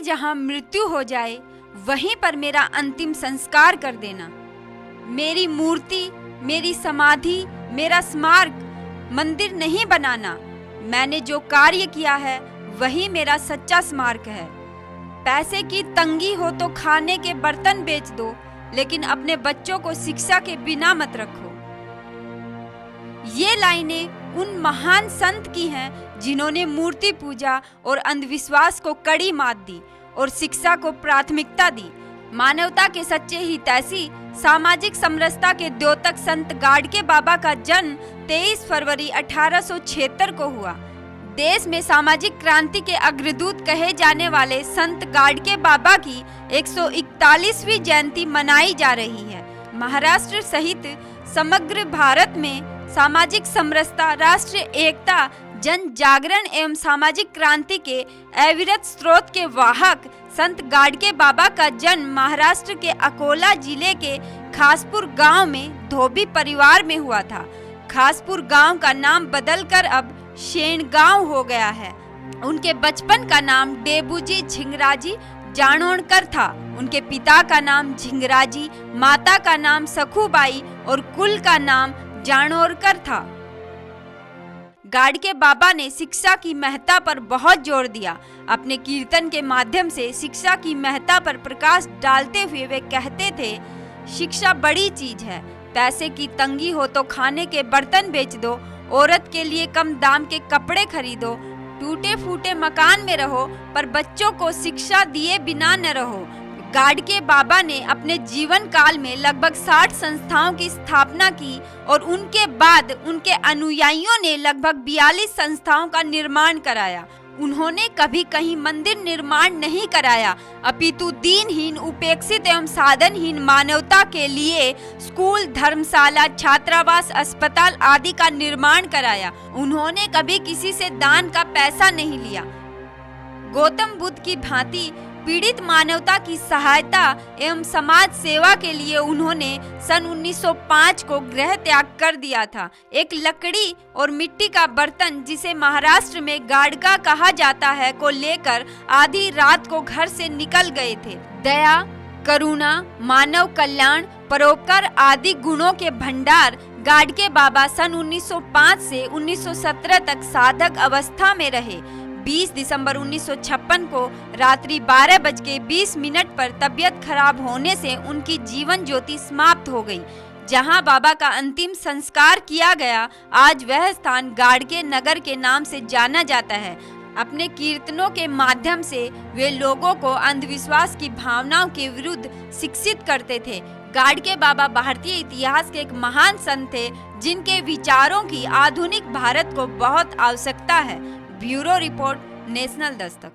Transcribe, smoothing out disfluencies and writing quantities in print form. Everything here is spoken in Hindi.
जहां मृत्यु हो जाए वहीं पर मेरा अंतिम संस्कार कर देना। मेरी मूर्ति, मेरी समाधि, मेरा स्मारक मंदिर नहीं बनाना। मैंने जो कार्य किया है वही मेरा सच्चा स्मारक है। पैसे की तंगी हो तो खाने के बर्तन बेच दो, लेकिन अपने बच्चों को शिक्षा के बिना मत रखो। ये लाइनें उन महान संत की हैं जिन्होंने मूर्ति पूजा और अंधविश्वास को कड़ी मात दी और शिक्षा को प्राथमिकता दी। मानवता के सच्चे हितैषी, सामाजिक समरसता के द्योतक संत गाडगे बाबा का जन्म 23 फरवरी 1876 को हुआ। देश में सामाजिक क्रांति के अग्रदूत कहे जाने वाले संत गाडगे बाबा की 141वीं जयंती मनाई जा रही है। महाराष्ट्र सहित समग्र भारत में सामाजिक समरसता, राष्ट्रीय एकता, जन जागरण एवं सामाजिक क्रांति के अविरत स्रोत के वाहक संत गाडगे बाबा का जन्म महाराष्ट्र के अकोला जिले के खासपुर गांव में धोबी परिवार में हुआ था। खासपुर गांव का नाम बदलकर अब शेणगांव हो गया है। उनके बचपन का नाम डेबूजी झिंगराजी जाणोणकर था। उनके पिता का नाम झिंगराजी, माता का नाम सखुबाई और कुल का नाम जाणोरकर था। गाडगे बाबा ने शिक्षा की महत्ता पर बहुत जोर दिया। अपने कीर्तन के माध्यम से शिक्षा की महत्ता पर प्रकाश डालते हुए वे कहते थे, शिक्षा बड़ी चीज है। पैसे की तंगी हो तो खाने के बर्तन बेच दो, औरत के लिए कम दाम के कपड़े खरीदो, टूटे फूटे मकान में रहो, पर बच्चों को शिक्षा दिए बिना न रहो। गाडगे बाबा ने अपने जीवन काल में लगभग 60 संस्थाओं की स्थापना की और उनके बाद उनके अनुयायियों ने लगभग 42 संस्थाओं का निर्माण कराया। उन्होंने कभी कहीं मंदिर निर्माण नहीं कराया, अपितु दीनहीन, उपेक्षित एवं साधनहीन मानवता के लिए स्कूल, धर्मशाला, छात्रावास, अस्पताल आदि का निर्माण कराया। उन्होंने कभी किसी से दान का पैसा नहीं लिया। गौतम बुद्ध की भांति पीड़ित मानवता की सहायता एवं समाज सेवा के लिए उन्होंने सन 1905 को गृह त्याग कर दिया था। एक लकड़ी और मिट्टी का बर्तन, जिसे महाराष्ट्र में गाडगा कहा जाता है, को लेकर आधी रात को घर से निकल गए थे। दया, करुणा, मानव कल्याण, परोपकार आदि गुणों के भंडार गाडगे बाबा सन 1905 से 1917 तक साधक अवस्था में रहे। 20 दिसंबर 1956 को रात्रि 12:20 पर तबीयत खराब होने से उनकी जीवन ज्योति समाप्त हो गई। जहां बाबा का अंतिम संस्कार किया गया, आज वह स्थान गाडगे नगर के नाम से जाना जाता है। अपने कीर्तनों के माध्यम से वे लोगों को अंधविश्वास की भावनाओं के विरुद्ध शिक्षित करते थे। गाडगे बाबा भारतीय इतिहास के एक महान संत थे, जिनके विचारों की आधुनिक भारत को बहुत आवश्यकता है। Bureau report, national Dastak.